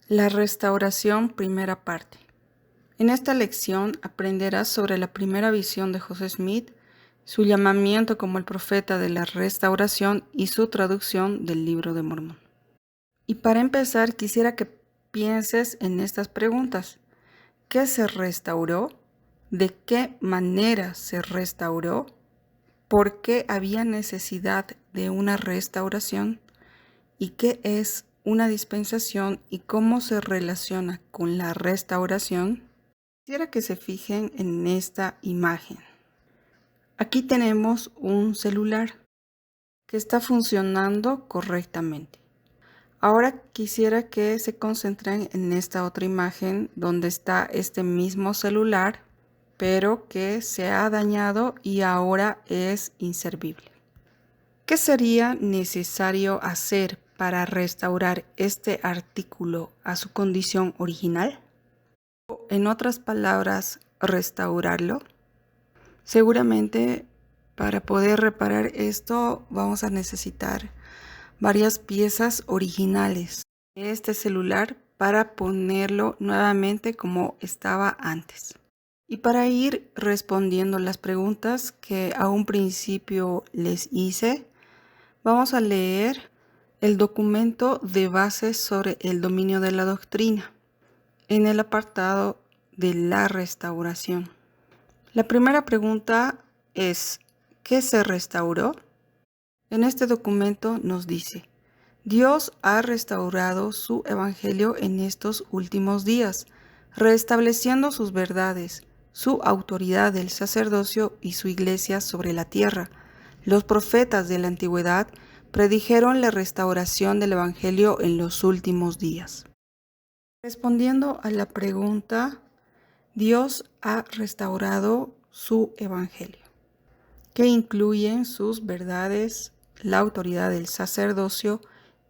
La restauración, primera parte. En esta lección aprenderás sobre la primera visión de José Smith, su llamamiento como el profeta de la restauración y su traducción del Libro de Mormón. Y para empezar, quisiera que pienses en estas preguntas. ¿Qué se restauró? ¿De qué manera se restauró? ¿Por qué había necesidad de una restauración? ¿Y qué es una dispensación y cómo se relaciona con la restauración? Quisiera que se fijen en esta imagen. Aquí tenemos un celular que está funcionando correctamente. Ahora quisiera que se concentren en esta otra imagen donde está este mismo celular, pero que se ha dañado y ahora es inservible. ¿Qué sería necesario hacer para restaurar este artículo a su condición original? En otras palabras, restaurarlo. Seguramente para poder reparar esto vamos a necesitar varias piezas originales de este celular para ponerlo nuevamente como estaba antes. Y para ir respondiendo las preguntas que a un principio les hice, vamos a leer el documento de bases sobre el dominio de la doctrina en el apartado de la restauración. La primera pregunta es, ¿qué se restauró? En este documento nos dice, Dios ha restaurado su evangelio en estos últimos días, restableciendo sus verdades, su autoridad del sacerdocio y su iglesia sobre la tierra. Los profetas de la antigüedad predijeron la restauración del evangelio en los últimos días. Respondiendo a la pregunta, Dios ha restaurado su evangelio, que incluyen sus verdades, la autoridad del sacerdocio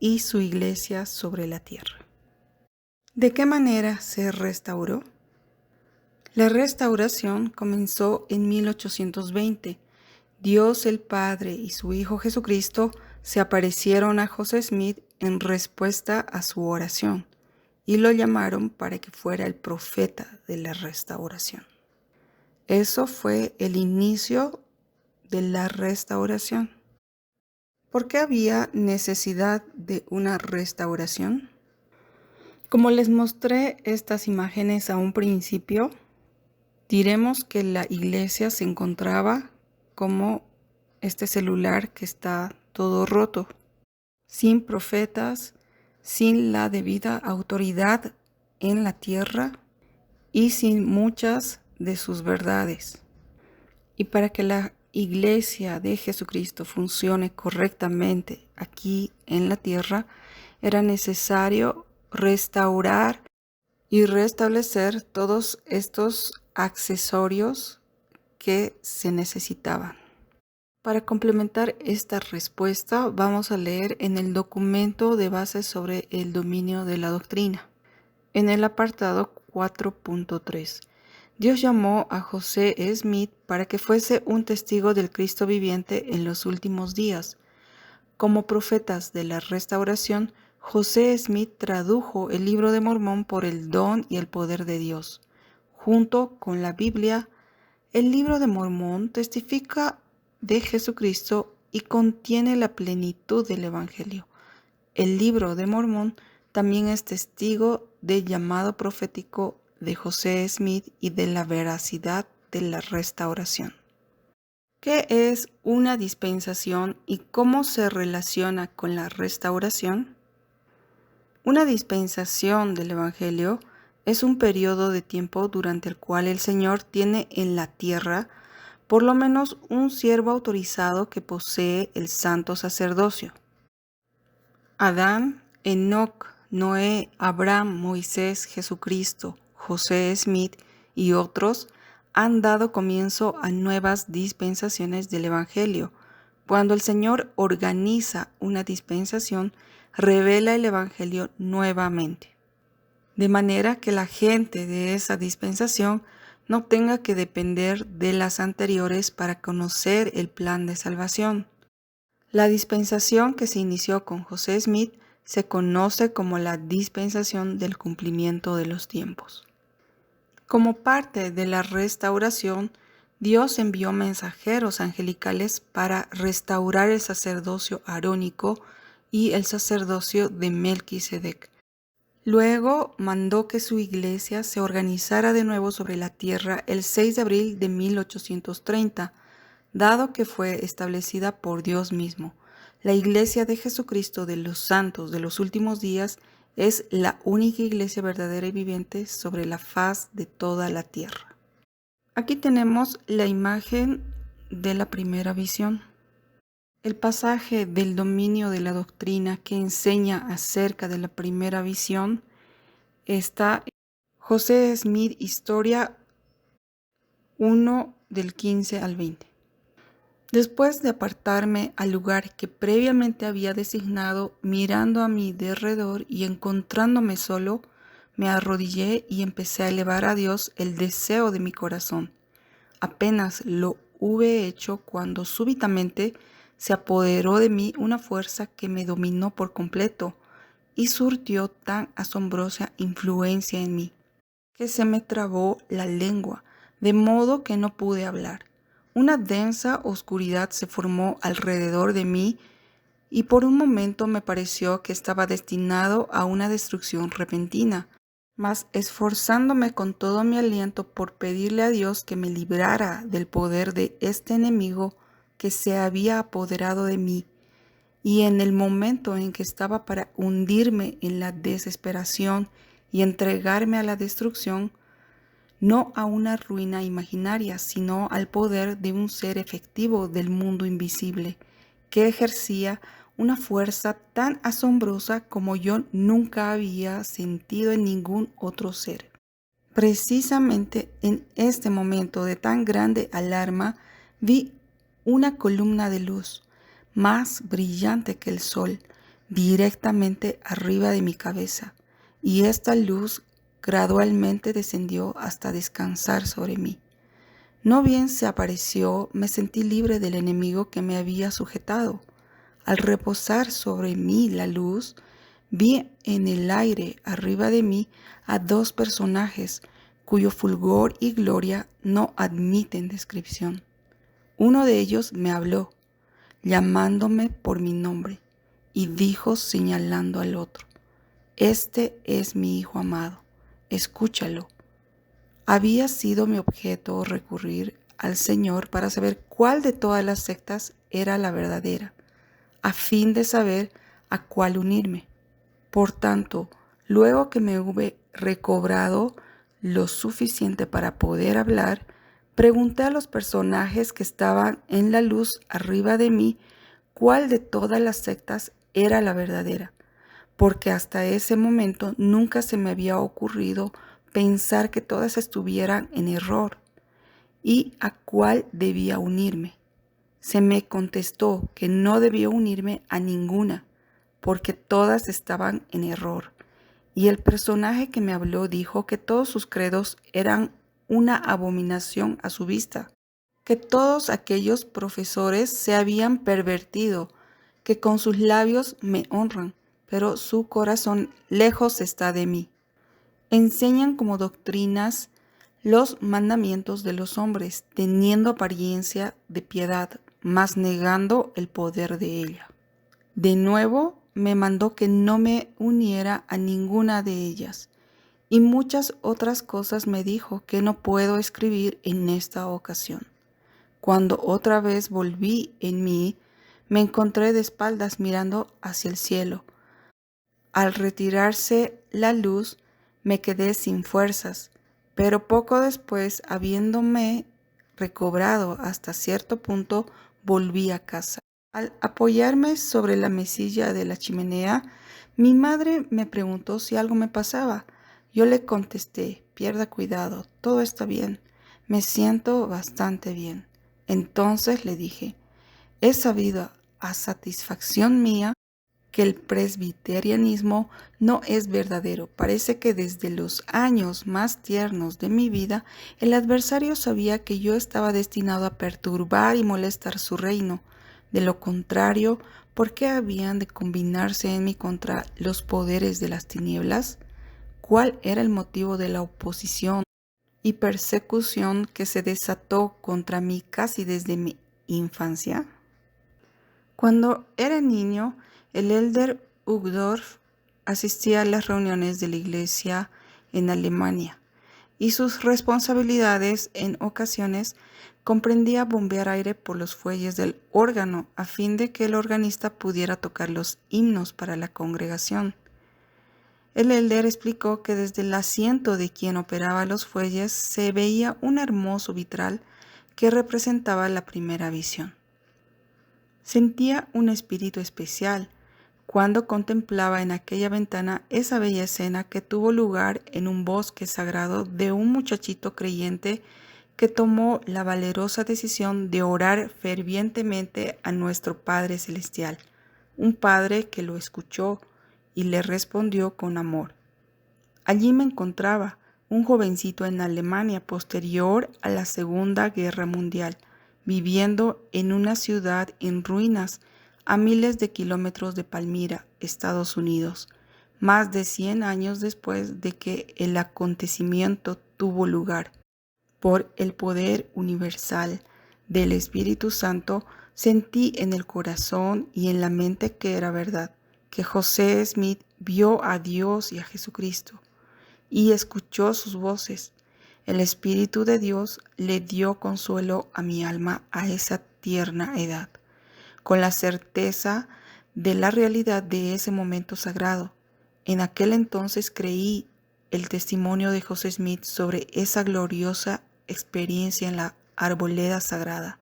y su iglesia sobre la tierra. ¿De qué manera se restauró? La restauración comenzó en 1820. Dios el Padre y su Hijo Jesucristo se aparecieron a José Smith en respuesta a su oración y lo llamaron para que fuera el profeta de la restauración. Eso fue el inicio de la restauración. ¿Por qué había necesidad de una restauración? Como les mostré estas imágenes a un principio, diremos que la iglesia se encontraba como este celular que está todo roto, sin profetas, sin la debida autoridad en la tierra y sin muchas de sus verdades. Y para que la iglesia de Jesucristo funcione correctamente aquí en la tierra, era necesario restaurar y restablecer todos estos accesorios que se necesitaban. Para complementar esta respuesta, vamos a leer en el documento de bases sobre el dominio de la doctrina, en el apartado 4.3. Dios llamó a José Smith para que fuese un testigo del Cristo viviente en los últimos días. Como profetas de la restauración, José Smith tradujo el Libro de Mormón por el don y el poder de Dios. Junto con la Biblia, el Libro de Mormón testifica de Jesucristo y contiene la plenitud del Evangelio. El Libro de Mormón también es testigo del llamado profético de José Smith y de la veracidad de la restauración. ¿Qué es una dispensación y cómo se relaciona con la restauración? Una dispensación del Evangelio es un periodo de tiempo durante el cual el Señor tiene en la tierra por lo menos un siervo autorizado que posee el santo sacerdocio. Adán, Enoc, Noé, Abraham, Moisés, Jesucristo, José Smith y otros han dado comienzo a nuevas dispensaciones del Evangelio. Cuando el Señor organiza una dispensación, revela el Evangelio nuevamente, de manera que la gente de esa dispensación no tenga que depender de las anteriores para conocer el plan de salvación. La dispensación que se inició con José Smith se conoce como la dispensación del cumplimiento de los tiempos. Como parte de la restauración, Dios envió mensajeros angelicales para restaurar el sacerdocio arónico y el sacerdocio de Melquisedec. Luego mandó que su iglesia se organizara de nuevo sobre la tierra el 6 de abril de 1830, dado que fue establecida por Dios mismo. La Iglesia de Jesucristo de los Santos de los Últimos Días es la única iglesia verdadera y viviente sobre la faz de toda la tierra. Aquí tenemos la imagen de la primera visión. El pasaje del dominio de la doctrina que enseña acerca de la primera visión está en José Smith, Historia 1 del 15 al 20. Después de apartarme al lugar que previamente había designado, mirando a mi derredor y encontrándome solo, me arrodillé y empecé a elevar a Dios el deseo de mi corazón. Apenas lo hube hecho cuando súbitamente se apoderó de mí una fuerza que me dominó por completo y surtió tan asombrosa influencia en mí, que se me trabó la lengua, de modo que no pude hablar. Una densa oscuridad se formó alrededor de mí y por un momento me pareció que estaba destinado a una destrucción repentina. Mas esforzándome con todo mi aliento por pedirle a Dios que me librara del poder de este enemigo que se había apoderado de mí, y en el momento en que estaba para hundirme en la desesperación y entregarme a la destrucción, no a una ruina imaginaria, sino al poder de un ser efectivo del mundo invisible, que ejercía una fuerza tan asombrosa como yo nunca había sentido en ningún otro ser. Precisamente en este momento de tan grande alarma, vi una columna de luz, más brillante que el sol, directamente arriba de mi cabeza, y esta luz gradualmente descendió hasta descansar sobre mí. No bien se apareció, me sentí libre del enemigo que me había sujetado. Al reposar sobre mí la luz, vi en el aire arriba de mí a dos personajes cuyo fulgor y gloria no admiten descripción. Uno de ellos me habló, llamándome por mi nombre, y dijo señalando al otro: «Este es mi Hijo amado, escúchalo». Había sido mi objeto recurrir al Señor para saber cuál de todas las sectas era la verdadera, a fin de saber a cuál unirme. Por tanto, luego que me hube recobrado lo suficiente para poder hablar, pregunté a los personajes que estaban en la luz arriba de mí cuál de todas las sectas era la verdadera, porque hasta ese momento nunca se me había ocurrido pensar que todas estuvieran en error, y a cuál debía unirme. Se me contestó que no debía unirme a ninguna, porque todas estaban en error. Y el personaje que me habló dijo que todos sus credos eran una abominación a su vista, que todos aquellos profesores se habían pervertido, que con sus labios me honran, pero su corazón lejos está de mí. Enseñan como doctrinas los mandamientos de los hombres, teniendo apariencia de piedad, mas negando el poder de ella. De nuevo me mandó que no me uniera a ninguna de ellas, y muchas otras cosas me dijo que no puedo escribir en esta ocasión. Cuando otra vez volví en mí, me encontré de espaldas mirando hacia el cielo. Al retirarse la luz, me quedé sin fuerzas, pero poco después, habiéndome recobrado hasta cierto punto, volví a casa. Al apoyarme sobre la mesilla de la chimenea, mi madre me preguntó si algo me pasaba. Yo le contesté: «Pierda cuidado, todo está bien, me siento bastante bien». Entonces le dije: «He sabido a satisfacción mía que el presbiterianismo no es verdadero. Parece que desde los años más tiernos de mi vida, el adversario sabía que yo estaba destinado a perturbar y molestar su reino. De lo contrario, ¿Por qué habían de combinarse en mí contra los poderes de las tinieblas? ¿Cuál era el motivo de la oposición y persecución que se desató contra mí casi desde mi infancia? Cuando era niño, el elder Uchtdorf asistía a las reuniones de la iglesia en Alemania y sus responsabilidades en ocasiones comprendía bombear aire por los fuelles del órgano a fin de que el organista pudiera tocar los himnos para la congregación. El elder explicó que desde el asiento de quien operaba los fuelles se veía un hermoso vitral que representaba la primera visión. Sentía un espíritu especial cuando contemplaba en aquella ventana esa bella escena que tuvo lugar en un bosque sagrado de un muchachito creyente que tomó la valerosa decisión de orar fervientemente a nuestro Padre Celestial, un Padre que lo escuchó y le respondió con amor. Allí me encontraba, un jovencito en Alemania posterior a la Segunda Guerra Mundial, viviendo en una ciudad en ruinas a miles de kilómetros de Palmira, Estados Unidos, más de 100 años después de que el acontecimiento tuvo lugar. Por el poder universal del Espíritu Santo, sentí en el corazón y en la mente que era verdad, que José Smith vio a Dios y a Jesucristo y escuchó sus voces. El Espíritu de Dios le dio consuelo a mi alma a esa tierna edad, con la certeza de la realidad de ese momento sagrado. En aquel entonces creí el testimonio de José Smith sobre esa gloriosa experiencia en la arboleda sagrada,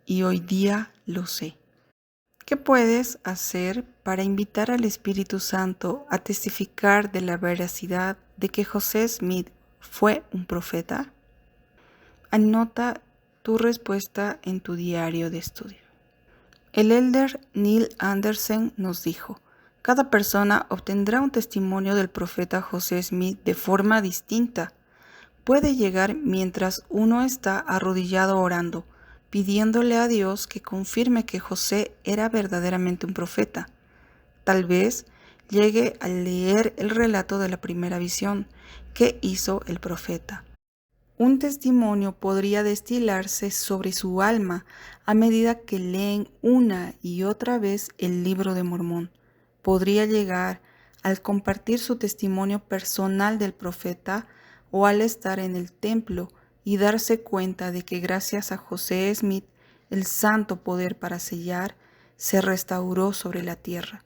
y hoy día lo sé. ¿Qué puedes hacer para invitar al Espíritu Santo a testificar de la veracidad de que José Smith fue un profeta? Anota tu respuesta en tu diario de estudio. El elder Neil Andersen nos dijo: cada persona obtendrá un testimonio del profeta José Smith de forma distinta. Puede llegar mientras uno está arrodillado orando, pidiéndole a Dios que confirme que José era verdaderamente un profeta. Tal vez llegue al leer el relato de la primera visión que hizo el profeta. Un testimonio podría destilarse sobre su alma a medida que leen una y otra vez el Libro de Mormón. Podría llegar al compartir su testimonio personal del profeta o al estar en el templo y darse cuenta de que gracias a José Smith el santo poder para sellar se restauró sobre la tierra.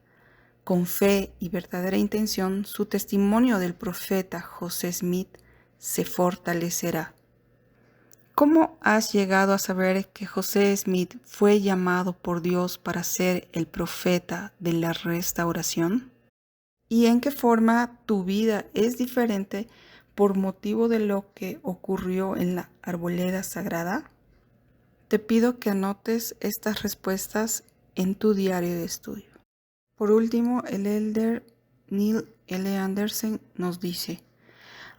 Con fe y verdadera intención, su testimonio del profeta José Smith se fortalecerá. ¿Cómo has llegado a saber que José Smith fue llamado por Dios para ser el profeta de la restauración? ¿Y en qué forma tu vida es diferente por motivo de lo que ocurrió en la arboleda sagrada? Te pido que anotes estas respuestas en tu diario de estudio. Por último, el elder Neil L. Andersen nos dice: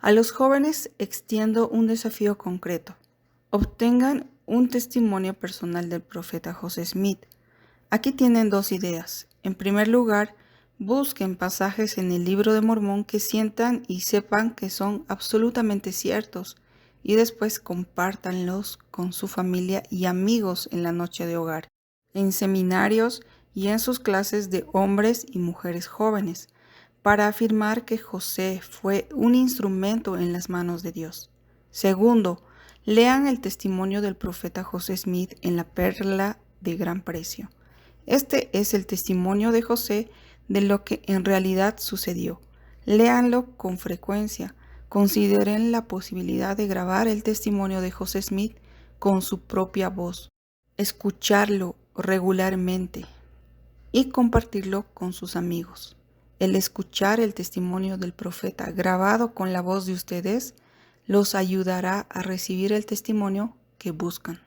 a los jóvenes extiendo un desafío concreto. Obtengan un testimonio personal del profeta José Smith. Aquí tienen dos ideas. En primer lugar, busquen pasajes en el Libro de Mormón que sientan y sepan que son absolutamente ciertos, y después compártanlos con su familia y amigos en la noche de hogar, en seminarios y en sus clases de hombres y mujeres jóvenes, para afirmar que José fue un instrumento en las manos de Dios. Segundo, lean el testimonio del profeta José Smith en la perla de gran precio. Este es el testimonio de José de lo que en realidad sucedió. Léanlo con frecuencia. Consideren la posibilidad de grabar el testimonio de José Smith con su propia voz, escucharlo regularmente y compartirlo con sus amigos. El escuchar el testimonio del profeta grabado con la voz de ustedes los ayudará a recibir el testimonio que buscan.